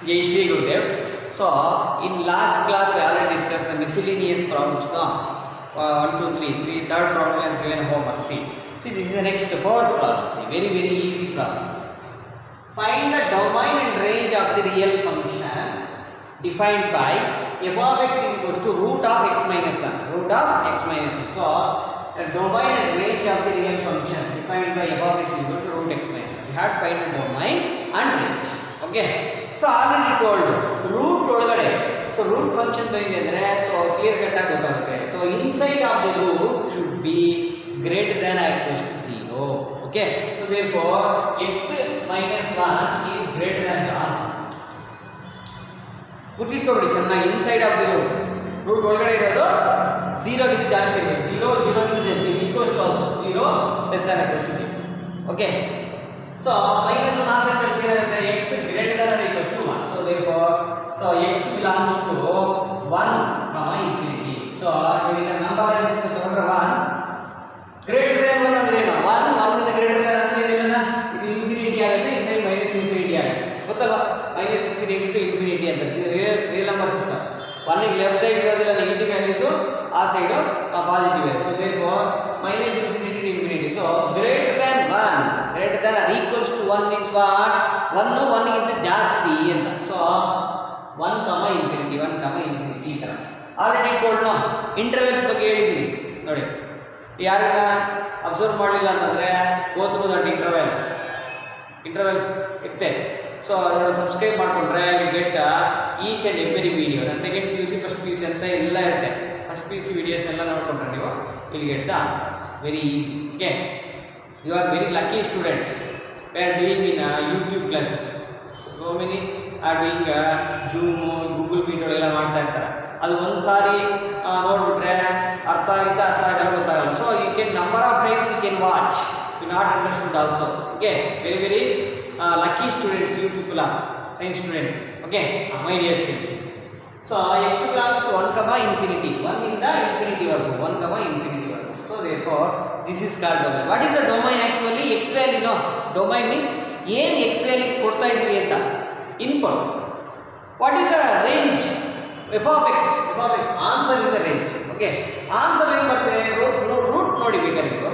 Jai Shri Gurudev. So, in last class we already discussed the miscellaneous problems. No? 1, 2, 3. Third problem has given homework. See, this is the next fourth problem. See, very easy problems. Find the domain and range of the real function defined by f of x equals to root of x minus 1. Root of x minus 1. So, the domain and range of the real function defined by f of x equals to root x minus 1. We have to find the domain and range. Okay. So, already told root ಒಳಗಡೆ. So, root function ಬಂದಿದೆ ಅಂದ್ರೆ so clear cut ಆಗಿ ಗೊತ್ತಾಗುತ್ತೆ. So, inside of the root should be greater than or equals to 0. Okay. So, therefore, x minus 1 is greater than the answer. ಗುರ್ತಿಟ್ಕೊಬಿಡಿ ಚೆನ್ನಾಗಿ inside of the root. root ಒಳಗಡೆ ಇರೋದು 0 ಗಿಂತ ಜಾಸ್ತಿ ಇರಬೇಕು. 0 ಗಿಂತ ಜಾಸ್ತಿ equals to also 0 less than or equals to 0. Okay. So, minus 1 answer is x greater than or equals to 1. So, therefore, x belongs to 1, infinity. So, if the number is 1 greater than 1 ಅಂದ್ರೆ ಏನು? 1 ಗಿಂತ greater than ಅಂದ್ರೆ ಏನಿಲ್ಲ? ಇದು infinity ಆಗುತ್ತೆ, ಈ side minus infinity ಆಗುತ್ತೆ. ಗೊತ್ತಲ್ವಾ? ಮೈನಸ್ ಇನ್ಫಿನಿಟಿ ಟು ಇನ್ಫಿನಿಟಿ ಅಂತ ರಿಯಲ್ ನಂಬರ್ ಸಿಸ್ಟಮ್. 1 ಗೆ ಲೆಫ್ಟ್ ಸೈಡ್ ಇರೋದಿಲ್ಲ ನೆಗೆಟಿವ್ ವ್ಯಾಲ್ಯೂಸ್, ಆ side positive value. So therefore minus infinity to infinity. So greater than 1 greater than or equals to 1 means what? 1 ಗಿಂತ ಜಾಸ್ತಿ ಅಂತ. So 1, infinity 1, infinity ಈ ತರ already told no. Intervals ಬಗ್ಗೆ ಹೇಳಿದ್ದೀನಿ ನೋಡಿ, ಯಾರನ್ನ ಅಬ್ಸರ್ವ್ ಮಾಡಲಿಲ್ಲ ಅಂತಂದ್ರೆ ಗೋ ಥ್ರೂ ದಟ್ ಇಂಟರ್ವಲ್ಸ್ ಇರುತ್ತೆ. ಸೊ ಅದನ್ನು ಸಬ್ಸ್ಕ್ರೈಬ್ ಮಾಡಿಕೊಂಡ್ರೆ you get each and every video. Second PUC first PUC ಅಂತ ಎಲ್ಲ ಇರುತ್ತೆ. ಫಸ್ಟ್ PUC ವಿಡಿಯೋಸ್ ಎಲ್ಲ ನೋಡ್ಕೊಂಡ್ರೆ ನೀವು will get the answers very easy. Okay, you are very lucky students. We are doing in YouTube classes. So many are doing Zoom, Google Meet ಎಲ್ಲ ಮಾಡ್ತಾ ಇರ್ತಾರೆ. ಅದು ಒಂದು ಸಾರಿ ನೋಡ್ಬಿಟ್ರೆ ಅರ್ಥ ಆಗಲ್ಲ ಗೊತ್ತಾಗಲ್ಲ. So you can number of times you can watch, you not understood also. Okay, very lucky students, you people are nice students. Okay, my dear students. So x belongs to 1, infinity. 1 in the infinity value. 1, infinity value. So therefore this is called domain. What is the domain actually? X value. No, domain means ಏನು x value ಕೊಡ್ತಾ ಇದೀವಿ ಅಂತ input. What is the range? f of x. Answer is the range. Okay, answer ಏನು ಬರ್ತದೆ? root ನೋಡಿ ಬೇಕಾದ್ರೆ ನೀವು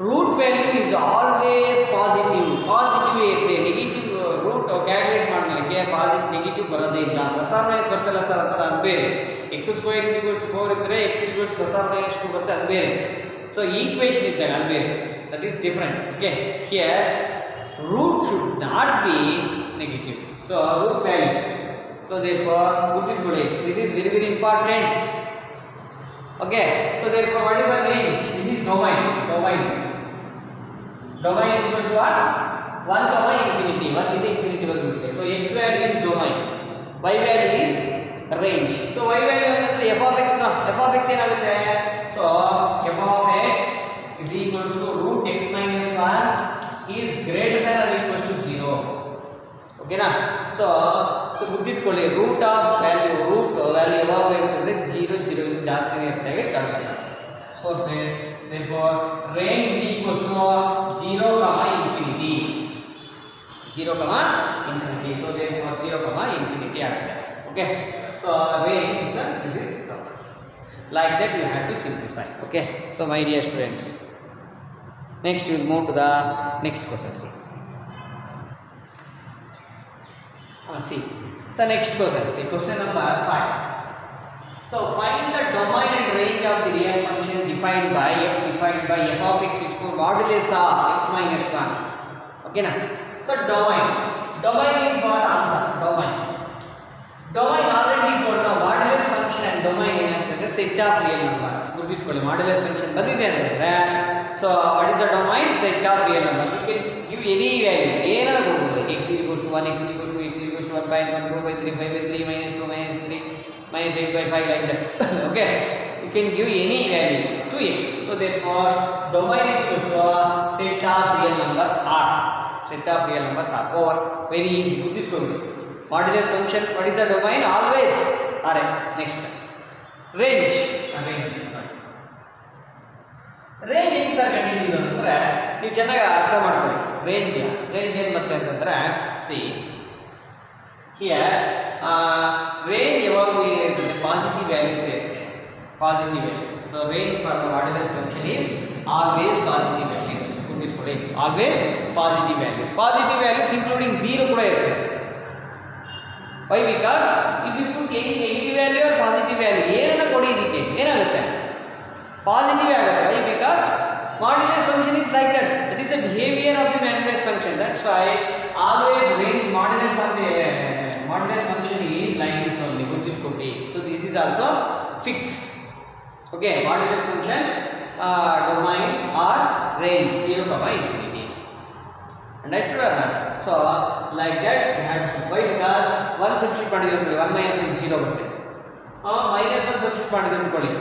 root value is always positive ಇರುತ್ತೆ. ನೆಗೆಟಿವ್ ರೂಟ್ ಕ್ಯಾಲ್ಕುಲೇಟ್ ಮಾಡಲಿಕ್ಕೆ ಪಾಸಿಟಿವ್ ನೆಗೆಟಿವ್ ಬರೋದೇ ಇಲ್ಲ. ಪ್ಲಸ್ ಆರ್ ಮೈನಸ್ ಬರ್ತಲ್ಲ ಸರ್ ಅಂತ ಅದು ಬೇರೆ. x² = 4 ಇದ್ದರೆ x + +² ಬರುತ್ತೆ, ಅದು ಬೇರೆ. ಸೊ ಈಕ್ವೇಷನ್ ಇದ್ದಾಗ ಅದು ಬೇರೆ, that is different. Okay, here root should not be negative. So root value. So therefore ಗುರ್ತಿಟ್ಕೊಳ್ಳಿ, this is very important. Okay, so therefore what is the range? This is domain equals to what? 1, infinity. 1 is the infinity value. So x value is domain, y value is range. So y value ಅಂದ್ರೆ f of x no, f of x ಏನಾಗುತ್ತೆ? So f of x is equals to root x minus 1 is greater than or equals to 0. Okay na? So ಗುರ್ತಿಟ್ಕೊಳ್ಳಿ, root value ಯಾವಾಗ ಇರ್ತದೆ? 0 ಜಾಸ್ತಿನೇ ಇರುತ್ತೆ, ಕಡಿಮೆ. So therefore range equals to 0, infinity. 0, infinity. So therefore 0, infinity ಆಗುತ್ತೆ. Okay, so range this is like that. You have to simplify. Okay, so my dear students, next we will move to the next question. See, so next question. See, question number 5. So find the domain and range of the real function defined by f of x is equal to modulus of x minus 1. Okay na? So domain means what? Answer. Domain already told now. Modulus function and domain ಏನಂತಂದ್ರೆ set of real numbers. ಗುರ್ತಿಟ್ಕೊಳ್ಳಿ, modulus function ಬಂದಿದೆ ಅಂತಂದ್ರೆ so what is the domain? Set of real numbers. You can give any value, ಏನಾದರೂ ಕೊಡಬಹುದು. x = 1, x = 2, x = 1.1, 2/3, 5/3, -2, -3, -8/5, like that. Okay, you can give any value to x. So therefore domain equals to set of real numbers R. Or very easy, ಗುರ್ತಿಟ್ಕೊಳ್ಳಿ. Modulus function, what is the domain? Always Rn. Next, range ಹೆಂಗೆ sir ಕಂಡುಹಿಡಿಯೋದು ಅಂದ್ರೆ ನೀವು ಚೆನ್ನಾಗಿ ಅರ್ಥ ಮಾಡ್ಕೊಳ್ಳಿ. Range ಏನು ಬರುತ್ತೆ ಅಂತಂದ್ರೆ, see here range ಯಾವಾಗಲೂ ಏನಿರ್ತದೆ ಪಾಸಿಟಿವ್ ವ್ಯಾಲ್ಯೂಸ್ ಇರುತ್ತೆ positive values so range for the modulus function is always positive values ಗುರ್ತಿಟ್ಕೊಳ್ಳಿ ಆಲ್ವೇಸ್ ಪಾಸಿಟಿವ್ ವ್ಯಾಲ್ಯೂಸ್ ಇನ್ಕ್ಲೂಡಿಂಗ್ 0 ಕೂಡ ಇರುತ್ತೆ why because if you put any negative value or positive value ಏನನ್ನ ಕೊಡಿ ಇದಕ್ಕೆ ಏನಾಗುತ್ತೆ ಪಾಸಿಟಿವ್ ಆಗುತ್ತೆ why because modulus function is like that is the behavior of the modulus function that's why always range modulus of the modulus function is like this only gurtittukondi so this is also fixed okay modulus function domain or range 0 comma infinity understood or not so like that we have to why because one substitute ಮಾಡಿದ್ರೆ 1 minus 1 0 ಬರುತ್ತೆ minus 1 substitute ಮಾಡಿದ್ರೆ ಅನ್ಕೊಳ್ಳಿ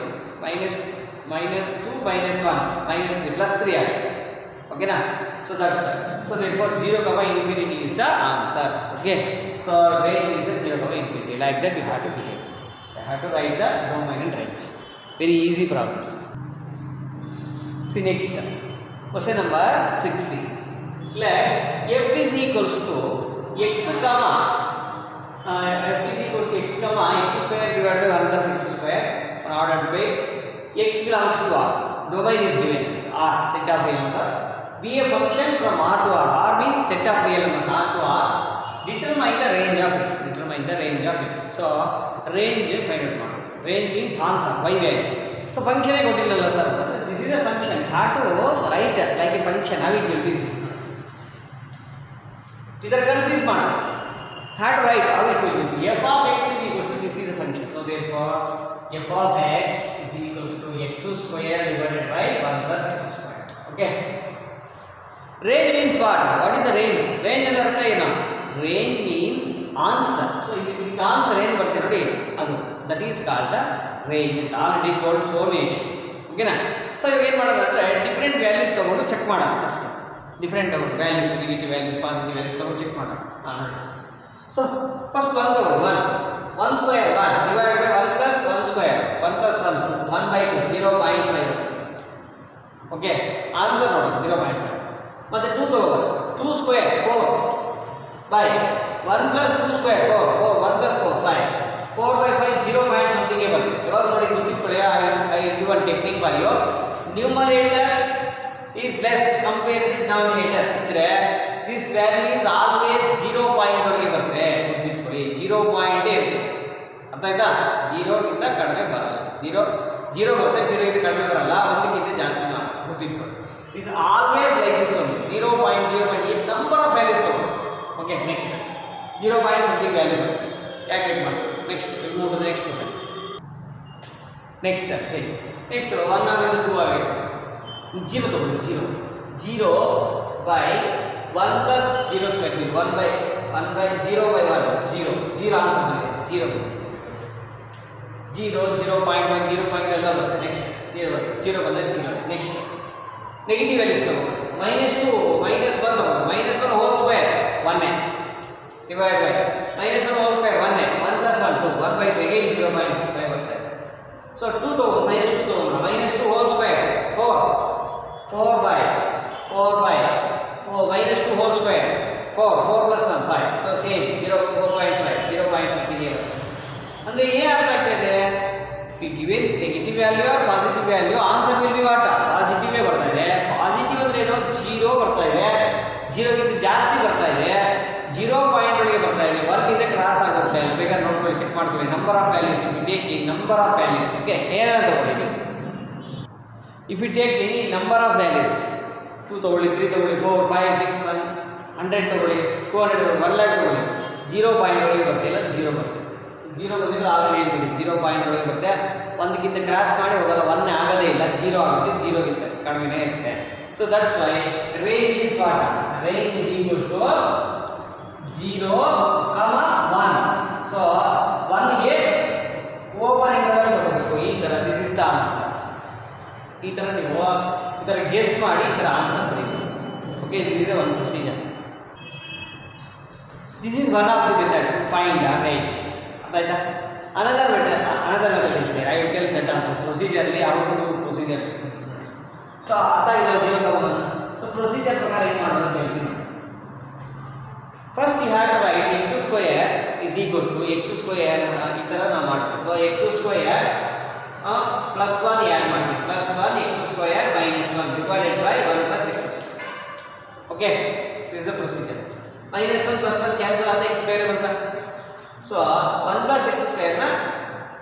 minus 2 minus 1 minus 3 plus 3 ಆಗುತ್ತೆ ಓಕೆನಾ so that's so therefore 0 comma infinity is the answer okay so range is a 0 comma infinity like that you have to behave you have to write the domain and range very easy problems see next question number 6c let f is equals to x comma f is equals to x comma x square divided by 1 plus x square on ordered by x belongs to R. Domain is given R, set of real numbers. Be a function from R to R. R means set of real numbers R to R. Determine the range of f. Determine the range of f. So range find out now. Range means answer. Y value. So function I got it sir. This is a function. How to write like a function. How it will be? Either confused part. How to write? How it will be? F of x is equals to this is a function. So therefore f of x is equals to x square divided by 1 plus x square. Okay. Range means what? What is the range? Range ಅಂದ್ರೆ ಅರ್ಥ ಏನು? Range means answer. So if answer ಏನು ಬರುತ್ತೆ ನೋಡಿ ಅದು that is called the range. It already told so many times. ಓಕೆನಾ? So ಇವಾಗ ಏನು ಮಾಡೋಣ ಅಂದ್ರೆ ಡಿಫರೆಂಟ್ ವ್ಯಾಲ್ಯೂಸ್ ತಗೊಂಡು ಚೆಕ್ ಮಾಡೋಣ ಫಸ್ಟ್. ಡಿಫರೆಂಟ್ ತಗೊಂಡು values negative values positive values ತಗೊಂಡು ಚೆಕ್ ಮಾಡೋಣ. ಸೊ ಫಸ್ಟ್ 1 ತಗೊಳ್ಳಿ 1 square 1 divided by 1 plus 1 square 1 plus 1 1 by 2 0.5 okay answer ನೋಡಿ 0.5 ಮತ್ತೆ 2 ತಗೊಳ್ಳಿ 2 square 4 by 1 plus 2 square 4 1 plus 4 5 4 by 5 0 point something ಗೆ ಬರುತ್ತೆ ಇವಾಗ ನೋಡಿ ಗುರ್ತಿಟ್ಕೊಳ್ಳಿ I give one technique for you numerator is less compared to denominator ಇದ್ರೆ this value is always 0 point ಒಳಗೆ ಬರುತ್ತೆ ಗುರ್ತಿಟ್ಕೊಳ್ಳಿ 0 point ಇರುತ್ತೆ ಅರ್ಥ ಆಯ್ತಾ 0 ಗಿಂತ ಕಡಿಮೆ ಬರಲ್ಲ 0 ಬರುತ್ತೆ 0 ಗಿಂತ ಕಡಿಮೆ ಬರಲ್ಲ 1 ಗಿಂತ ಜಾಸ್ತಿ ಮಾತ್ರ ಗುರ್ತಿಟ್ಕೊಳ್ಳಿ is always like this only 0.0 number of values ತಗೊಳ್ಳಿ okay next 0 point something value calculate ಮಾಡಿ next move to the next question next ಸರಿ ನೆಕ್ಸ್ಟ್ 1 ಆಗಿದೆ 2 ಆಗಿದೆ 0 ತಗೊಳ್ಳಿ 0 by 1 plus 0 square 1 by 0 by 1 0 answer ಬರುತ್ತೆ 0 0.1 0.1 ಎಲ್ಲ ಬರುತ್ತೆ ನೆಕ್ಸ್ಟ್ 0 ಬಂದರೆ 0 ನೆಕ್ಸ್ಟ್ ನೆಗೆಟಿವ್ ವ್ಯಾಲ್ಯೂಸ್ ತಗೊಂಡು -2 -1 ತಗೊಂಡು -1 whole square 1 divide by -1 whole square 1 1 plus 1 2 1 by 2 again 0.5 ಬರುತ್ತೆ ಸೊ 2 ತಗೊಂಡು -2 ತಗೊಂಡು -2 whole square 4 by -2 whole square 4 plus 1 5 so same 4.5 0.50 ಅಂದ್ರೆ ಏನು ಅರ್ಥ ಆಗ್ತಾ ಇದೆ if you given negative value or positive value answer will be what positive ಬರ್ತಾ ಇದೆ ಪಾಸಿಟಿವ್ ಅಂದ್ರೆ ಏನು 0 ಬರ್ತಾ ಇದೆ 0 ಗಿಂತ ಜಾಸ್ತಿ ಬರ್ತಾ ಇದೆ 0 ಪಾಯಿಂಟ್ ಒಳಗೆ ಬರ್ತಾ ಇದೆ 1 ಇಂದ ಕ್ರಾಸ್ ಆಗುತ್ತೆ ಬೇಕಾದ್ರೆ ನೋಡ್ಕೊಳ್ಳಿ ಚೆಕ್ ಮಾಡ್ಕೊಳ್ಳಿ number of values if you take the number of values okay ಏನಾದ್ರು ತಗೊಳ್ಳಿ if you take any number of values 2 ತಗೊಳ್ಳಿ 3 ತಗೊಳ್ಳಿ 4 5 6 100 ತಗೊಳ್ಳಿ 200 ತಗೊಳ್ಳಿ 1 lakh ತಗೊಳ್ಳಿ 0 ಪಾಯಿಂಟ್ ಒಳಗೆ ಬರ್ತಿಲ್ಲ 0 ಬರುತ್ತೆ 0 ಬಂದಿಲ್ಲ ಆಗಲೇ ಏನು ಬಿಡಿ 0 ಪಾಯಿಂಟ್ ಒಳಗೆ ಬರುತ್ತೆ 1 ಗಿಂತ ಕ್ರಾಸ್ ಮಾಡಿ ಹೋಗಲ್ಲ 1 ಆಗೋದೇ ಇಲ್ಲ 0 ಆಗುತ್ತೆ 0 ಗಿಂತ ಕಡಿಮೆನೇ ಇರುತ್ತೆ so that's why range is what range is equals to 0, 1 so 1 ಗೆ ಓಪನ್ ಇಂಟರ್ವಲ್ ತಗೋಬೇಕು ಈ ಥರ ದಿಸ್ ಇಸ್ ದ ಆನ್ಸರ್ ಈ ಥರ ನೀವು ಈ ಥರ ಗೆಸ್ ಮಾಡಿ ಈ ಥರ ಆನ್ಸರ್ ಬರೀಬೇಕು okay this is one procedure this is one of the method to find a range ಆಯ್ತಾ another method is there I will tell that also procedurally how to do procedure so ಅರ್ಥ ಆಗಿದೆ 0, 1 so procedure ಪ್ರಕಾರ ಏನು ಮಾಡೋದು ಅಂತ ಹೇಳ್ತೀನಿ first you have to write x square is equals to x square ಈ ತರ ನಾವು ಮಾಡ್ತೀವಿ. So x square plus 1 add ಮಾಡ್ತೀವಿ. plus 1 x square minus 1 divided by 1 plus x square. Okay, this is the procedure. minus 1 plus 1 cancel ಆದ x square ಬಂತ. So 1 plus x square ನ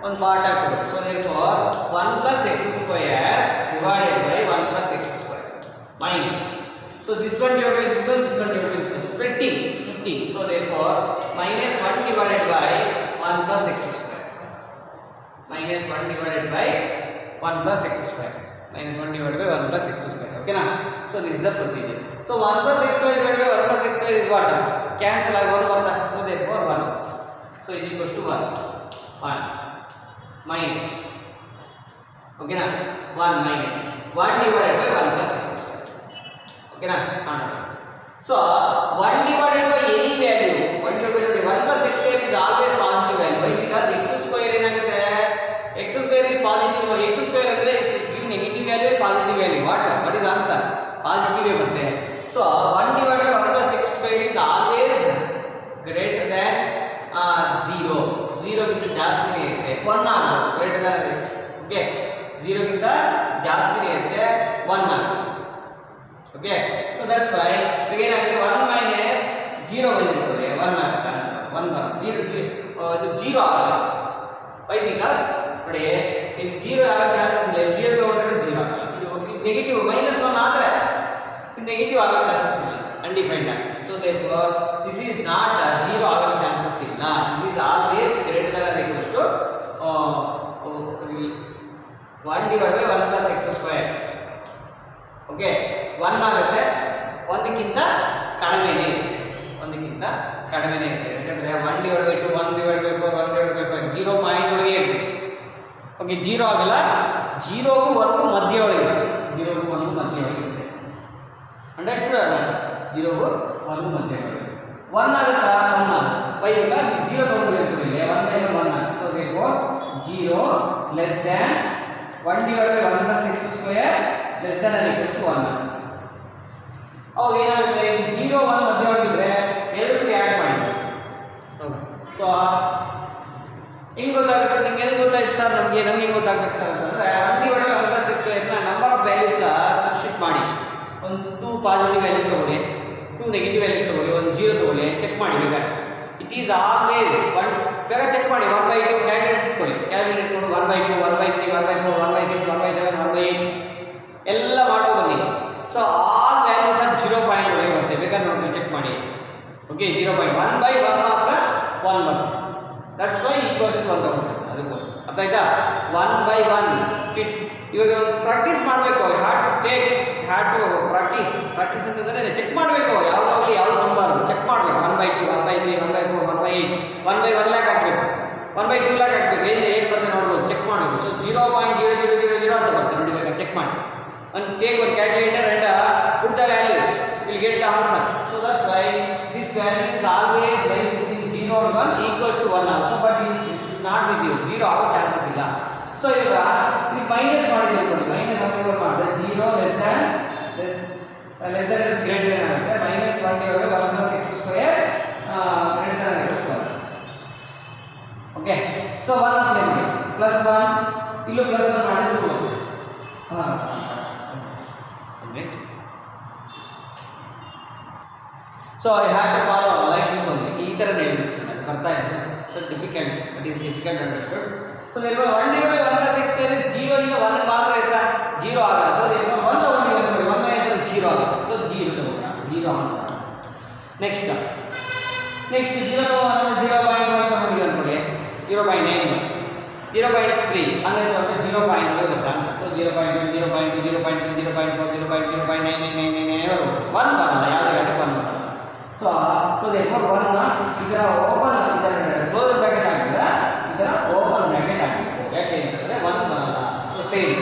ಒಂದು part ಹಾಕೋದು. So therefore 1 plus x square divided by 1 plus x square minus. So this one divided by this one, this one divided by this one, splitting. So therefore minus 1 divided by 1 plus x square. Minus 1 divided by 1 plus x square. Minus 1 divided by 1 plus x square. Okay na? So this is the procedure. So 1 plus x square divided by 1 plus x square is what? Cancel ಆಗಿ 1 ಬರ್ತಾ. So therefore 1. So it equals to 1 minus. Okay na? 1 minus 1 divided by 1 plus x square. Okay na? So 1 divided by any value, 1 divided by 1 plus x square is always positive value. Why? Because x square ಏನಾಗುತ್ತೆ? x square is positive. x square ಅಂದ್ರೆ give negative value or positive value. What is answer? Positive ಬರುತ್ತೆ. So 1 divided by 1 plus x square is always greater than 0. 0 ಗಿಂತ ಜಾಸ್ತಿನೇ ಇರುತ್ತೆ. 1 ಆಗುತ್ತೆ. greater than, okay, 0 ಗಿಂತ ಜಾಸ್ತಿನೇ ಇರುತ್ತೆ, 1 ಆಗುತ್ತೆ. Okay, so that's why again ಆಗುತ್ತೆ 1 minus 0 ಬಂದಿರುತ್ತೆ 1 ಆಗುತ್ತೆ ಆನ್ಸರ್. 1 ಬರುತ್ತೆ. 0 ಆಗುತ್ತೆ. Why? Because ನೋಡಿ ಇದು 0 ಆಗೋ ಚಾನ್ಸಸ್ ಇಲ್ಲ. 0 ತಗೊಂಡ್ರೆ 0 ಆಗಲ್ಲ. ಇದು ನೆಗೆಟಿವ್ minus 1 ಆದರೆ ಇದು ನೆಗೆಟಿವ್ ಆಗೋ ಚಾನ್ಸಸ್ ಇಲ್ಲ, undefined ಆಗಿ. So therefore this is not 0 ಆಗೋ ಚಾನ್ಸಸ್ ಇಲ್ಲ. This is always greater than or equals to 1 divided by 1 plus x square. Okay, 1 ಆಗುತ್ತೆ, 1 ಗಿಂತ ಕಡಿಮೆನೇ ಇರುತ್ತೆ, 1 ಗಿಂತ ಕಡಿಮೆನೇ ಇರುತ್ತೆ. ಯಾಕಂದ್ರೆ 1 divided by 2, 1 divided by 4, 1 divided by 5 0 point ಒಳಗೆ ಇರುತ್ತೆ. ಓಕೆ, 0 ಆಗಲ್ಲ, 0ಗೂ 1ಗೂ ಮಧ್ಯ ಒಳಗೆ ಇರುತ್ತೆ. 0ಗೂ 1ಗೂ ಮಧ್ಯ ಒಳಗೆ ಇರುತ್ತೆ. ಅಂಡರ್ಸ್ಟುಡ್ ಅಲ್ಲ? 0ಗೂ 1ಗೂ ಮಧ್ಯ ಒಳಗೆ 1 ಆಗುತ್ತಾ? 1 ಆಗುತ್ತೆ. ಬೈ ಈಗ 0 ತಗೊಂಡ್ರೆ ಇರ್ತದೆ 1 by 1 ಆಗುತ್ತೆ. So therefore 0 less than 1 divided by 1 plus x square less than or equals to 1 ಆಗುತ್ತೆ. ಅವಾಗ ಏನಾಗುತ್ತೆ? 0 1 ಮಧ್ಯ ಒಳಗಿದ್ರೆ ಎರಡಕ್ಕೂ ಆ್ಯಡ್ ಮಾಡಿ. ಸೊ ಹೆಂಗೆ ಗೊತ್ತಾಗುತ್ತೆ ನಿಮ್ಗೆ? ಹೆಂಗೆ ಗೊತ್ತಾಯ್ತು ಸರ್? ನಮಗೆ ಹೆಂಗೆ ಗೊತ್ತಾಗ್ಬೇಕು ಸರ್ ಅಂತಂದರೆ 1 divided by 1 plus x square ನ ನಂಬರ್ ಆಫ್ ವ್ಯಾಲ್ಯೂಸ್ ಸಬ್ಸ್ಟಿಟ್ಯೂಟ್ ಮಾಡಿ. ಒಂದು 2 ಪಾಸಿಟಿವ್ ವ್ಯಾಲ್ಯೂಸ್ ತಗೊಳ್ಳಿ, 2 ನೆಗೆಟಿವ್ ವ್ಯಾಲ್ಯೂಸ್ ತಗೊಳ್ಳಿ, 1 0 ತಗೊಳ್ಳಿ, ಚೆಕ್ ಮಾಡಿ. ಬೇಗ ಇಟ್ ಈಸ್ ಆಲ್ವೇಸ್ 1. ಬೇಗ ಚೆಕ್ ಮಾಡಿ. 1 by 2 ಕ್ಯಾಲ್ಕುಲೇಟ್ ಇಟ್ಕೊಳ್ಳಿ. ಕ್ಯಾಲ್ಕುಲೇಟ್ ಇಟ್ಕೊಂಡು 1 by 2, 1 by 3, 1 by 4, 1 by 6, 1 by 7, 1 by 8 ಎಲ್ಲ ಮಾಡ್ಕೊಂಡು ಬನ್ನಿ. So all values are 0 point ಒಳಗೆ ಬರುತ್ತೆ. ಬೇಕಾದ್ರೆ ನೋಡಿ ಚೆಕ್ ಮಾಡಿ. ಓಕೆ, 0 ಪಾಯಿಂಟ್ 1 by 1 ಮಾತ್ರ 1 ಬರುತ್ತೆ. ದಟ್ಸ್ ವೈ ಈಕ್ವಲ್ಸ್ ಟು 1 ತಗೊಂಡಿರ್ತಾರೆ. ಅದಕ್ಕೋಸ್ಕರ ಅರ್ಥ ಆಯ್ತಾ? 1 by 1 ಫಿಟ್. ಇವಾಗ ಪ್ರಾಕ್ಟೀಸ್ ಮಾಡಬೇಕು. ಹ್ಯಾಡ್ ಟು ಪ್ರಾಕ್ಟೀಸ್ ಅಂತಂದರೆ ಚೆಕ್ ಮಾಡಬೇಕು. ಯಾವುದಾಗಲಿ ಯಾವುದು ನಂಬಾರ್ದು ಚೆಕ್ ಮಾಡಬೇಕು. 1 by 2, 1 by 3, 1 by 4, 1 by 8, 1 by 1 lakh ಹಾಕಬೇಕು, 1 by 2 lakh ಹಾಕಬೇಕು. ಏನು ಬರ್ತದೆ ನೋಡ್ಬೋದು, ಚೆಕ್ ಮಾಡಬೇಕು. ಸೊ 0.0000 ಅಂತ ಬರ್ತದೆ ನೋಡಿ. ಬೇಕಾದ್ರೆ ಚೆಕ್ ಮಾಡಿ. And take one calculator and put the values, will get the answer. So that's why this value is always lies between 0 and 1 equals to 1 also, but it should not be 0. 0 ಆಗೋ chances ಇಲ್ಲ. So ಈಗ ಇದು minus ಮಾಡಿದ್ರೆ ನೋಡಿ, minus ಹಾಕಿದ್ರೆ ಮಾಡಿದ್ರೆ 0 less than greater than ಆಗುತ್ತೆ. minus 1 divided by 1 plus x square greater than x square. Okay, so 1 apply ಮಾಡಿ. ಪ್ಲಸ್ 1 ಇಲ್ಲೂ ಪ್ಲಸ್ 1 ಮಾಡಿದ್ರೆ 2. So I had to follow like this only. ಈ ತರ ಹೇಳ್ಬಿಡ್ತೀನಿ, ಬರ್ತಾ ಇದೆ. So difficult, it is difficult understood. So therefore 1 divided by 1 plus x square is 0 ರಿಂದ 1 ಮಾತ್ರ ಇರ್ತಾ, 0 ಆಗಲ್ಲ. So therefore 1 ತಗೊಂಡಿಲ್ಲ ನೋಡಿ, 1 minus 1 0 ಆಗುತ್ತೆ. So 0 ತಗೊಂಡ್ರೆ 0 ಆನ್ಸರ್. ನೆಕ್ಸ್ಟ್ 0 ತಗೊಂಡ್ರೆ 0.1 ತಗೊಂಡಿಲ್ಲ ನೋಡಿ, 0.9 0.3 ಅಂದರೆ 0.1 ಬರುತ್ತೆ ಆನ್ಸರ್. ಸೊ 0.2 0.2 0.3 0.4 0.0.99999 1 ಬರಲ್ಲ, ಯಾವುದೇ ಘಟಕ 1 ಬರಲ್ಲ. ಸೊ therefore 1 ಇದರ ಓಪನ್, ಇದರ ಕ್ಲೋಸ್ ಬ್ರಾಕೆಟ್ ಹಾಕಿದ್ರೆ ಇದರ ಓಪನ್ ಬ್ರಾಕೆಟ್ ಹಾಕಬೇಕು. ಯಾಕೆ ಅಂತಂದರೆ 1 ಬರಲ್ಲ. ಸೊ ಸೇಮ್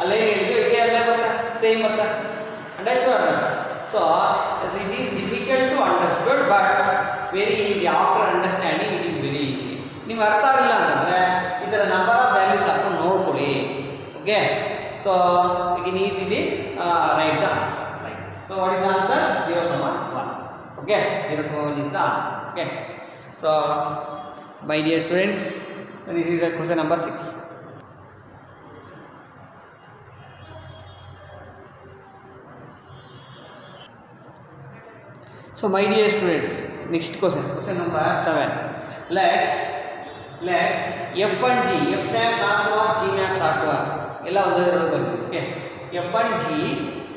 ಅಲ್ಲೇ ಹೇಳಿದ್ದು ಇದೇ ಅಲ್ಲ ಬರ್ತಾ, ಸೇಮ್ ಬರ್ತಾ. ಅಂಡರ್ಸ್ಟುಡ್ ಅಲ್ಲ? So it is difficult to understood but very easy. After understanding it is very easy. ನಿಮ್ಗೆ ಅರ್ಥ ಆಗಿಲ್ಲ ಅಂತಂದರೆ ಈ ಥರ ನಂಬರ್ ಆಫ್ ವ್ಯಾಲ್ಯೂಸ್ ಹಾಕೊಂಡು ನೋಡ್ಕೊಳ್ಳಿ. Okay, so you can easily write the answer like this. So what is the answer? 0, 1. Okay, 0, 1 is the answer. Okay, So my dear students, this is the question number 6. So my dear students, next question number 7. Let f and g, f maps R to R, g maps R to R. ಎಲ್ಲ ಒಂದೆರಡು ಬರುತ್ತೆ. Okay, f and g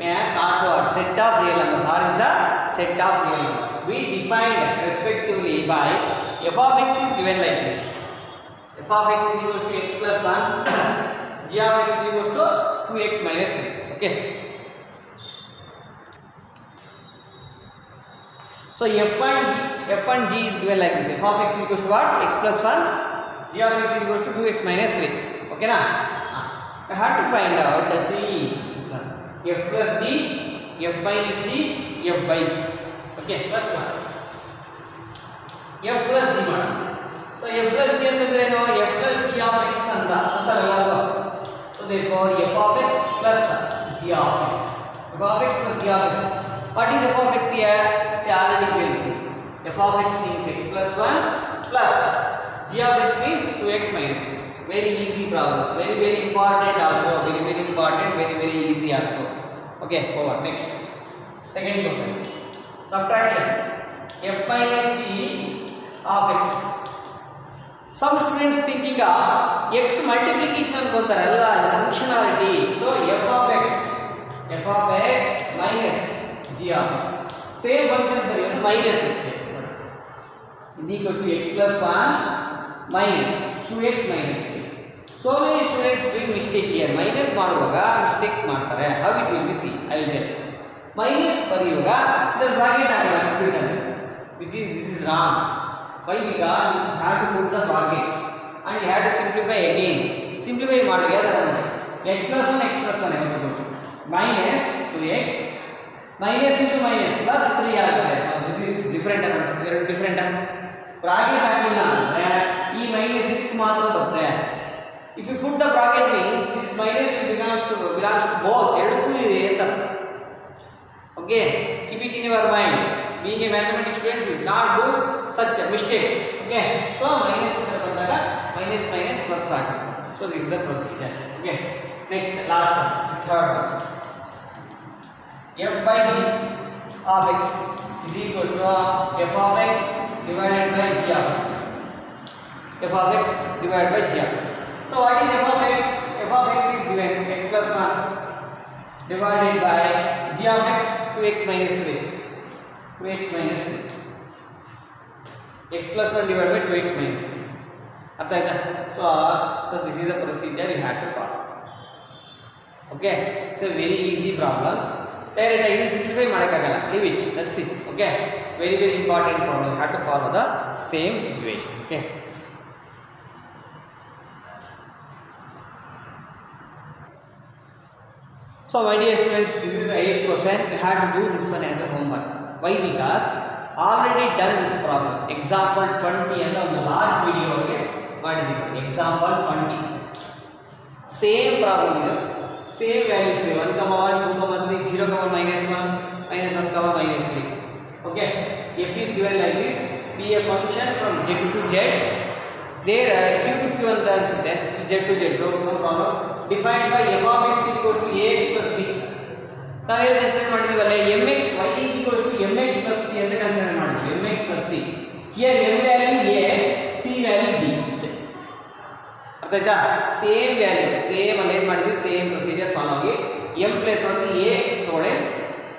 maps R to R, set of real numbers. R is the set of real numbers. We defined respectively by f of x is given like this. F of x is equals to x plus 1, g of x is equals to 2x minus 3. Okay. So f and g is given like this. F of x is equals to what? X plus 1, g of x is equals to 2x minus 3. Okay na? I have to find out the this one. F plus g, f minus g, f by g. Okay, first one. F plus g madam. So f plus g ಅಂತಂದ್ರೆ ಏನು? F plus g of x ಅಂತ ಗೊತ್ತಾಗಲ್ಲ. So therefore f of x plus g of x. F of x plus g of x. What is f of x here? See, already clear. F of x means x plus 1 plus g of x means 2x minus 3. Very easy problem. Very important also. Very important. Very easy also. Okay, over. Next. Second question. Subtraction. F minus g of x. Some students thinking of x multiplication ankontare alla functionality. So f of x minus g of x. Same function minus is is equals to x plus 1 minus 2x minus 3. So many students doing mistake here. Minus ಮಾಡುವಾಗ mistakes ಮಾಡ್ತಾರೆ. How it will be? See, I will tell you. Minus ಬರೆಯುವಾಗ ಇದರ bracket ಆಗಲ್ಲ computer. This is wrong. Why? Because you have to put the brackets and you have to simplify again. Simplify ಮಾಡಿ ಯಾರು x plus 1 ಆಗುತ್ತೆ. Minus 2x minus into minus plus 3 ಆಗುತ್ತೆ. So this is different bracket ಆಗಿಲ್ಲ ಅಂದ್ರೆ ಈ minus ಇದಕ್ಕೆ ಮಾತ್ರ ಬರುತ್ತೆ. If you put the bracket means this minus belongs to both. ಎರಡಕ್ಕೂ ಇದೆ ಅಂತ. Okay, keep it in your mind. Being a mathematics student should not do such mistakes. Okay, so minus ಇದರ ಬಂದಾಗ minus plus ಆಗುತ್ತೆ. So this is the procedure. Okay, next last one, third one. F by g of x is equals to f of x divided by g of x. F of x divided by g of x. So what is f of x? F of x is given x plus 1 divided by g of x 2x minus 3. 2x minus 3. X plus 1 divided by 2x minus 3. ಅರ್ಥ ಆಯ್ತಾ? So this is the procedure you have to follow. Okay, so very easy problems. Direct again simplify ಮಾಡಕ್ಕಾಗಲ್ಲ. Leave it. That's it. Okay, very important problem. You have to follow the same situation. Okay. So my dear students, this is the 8th question. You have to do this one as a homework. Why? Because already done this problem. Example 20 and the last video okay ಮಾಡಿದ್ದೀವಿ. Example 20. Same problem ಇದೆ. Same values ಇದೆ. 1, 1, 2, 3, 0, minus 1, minus 1, minus 3. Okay. F is given like this. Be a function from z to z. There q to q ಅಂತ ಅನ್ಸುತ್ತೆ. z to z. No problem. Defined by f of x equals to ax plus b. ನಾವು ಏನು consider ಮಾಡಿದೀವಲ್ಲ mx y equals to mx plus c ಅಂತ consider ಮಾಡಿದ್ವಿ. mx plus c. Here m value a, c value b. ಅಷ್ಟೇ. ಅರ್ಥ ಆಯ್ತಾ? Same value same ಅಲ್ಲಿ ಏನು ಮಾಡಿದ್ವಿ ಸೇಮ್ ಪ್ರೊಸೀಜರ್ ಫಾಲೋ ಆಗಿ m ಪ್ಲೇಸ್ ಒಳಗೆ a ತಗೊಳ್ಳಿ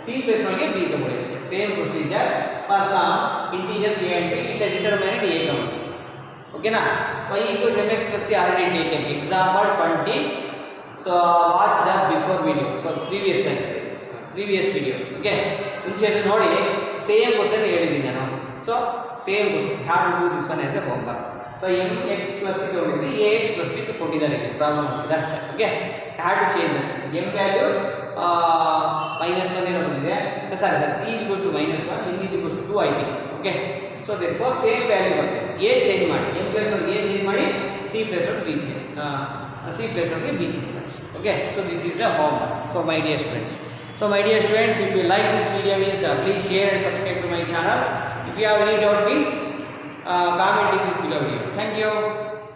c ಪ್ಲೇಸ್ ಒಳಗೆ b ತಗೊಳ್ಳಿ ಅಷ್ಟೇ. Same procedure for some integers a and b. It is determined a comma. ಓಕೆನಾ? y equals mx plus c already taken. Example 20. So watch that before video. So previous video. Okay. ಮುಂಚೆ ನೋಡಿ same question ಹೇಳಿದ್ದೀನಿ ನಾನು. So same question. Have to do this one as a homework. So mx plus c ತಗೊಂಡಿದ್ವಿ ax plus b ಕೊಟ್ಟಿದ್ದಾರೆ ಇಲ್ಲಿ problem ಅಲ್ಲಿ. That's right. Okay. I had to change this. m value minus 1 ಏನೋ ಬಂದಿದೆ. Sorry c is equals to minus 1, m is equals to 2 I think. Okay. So therefore same value ಬರುತ್ತೆ. a change ಮಾಡಿ m place on a change ಮಾಡಿ c place on b change. C place on b change. Okay. So this is the homework. So my dear students. If you like this video means please share and subscribe to my channel. If you have any doubt please comment in this below video. Thank you.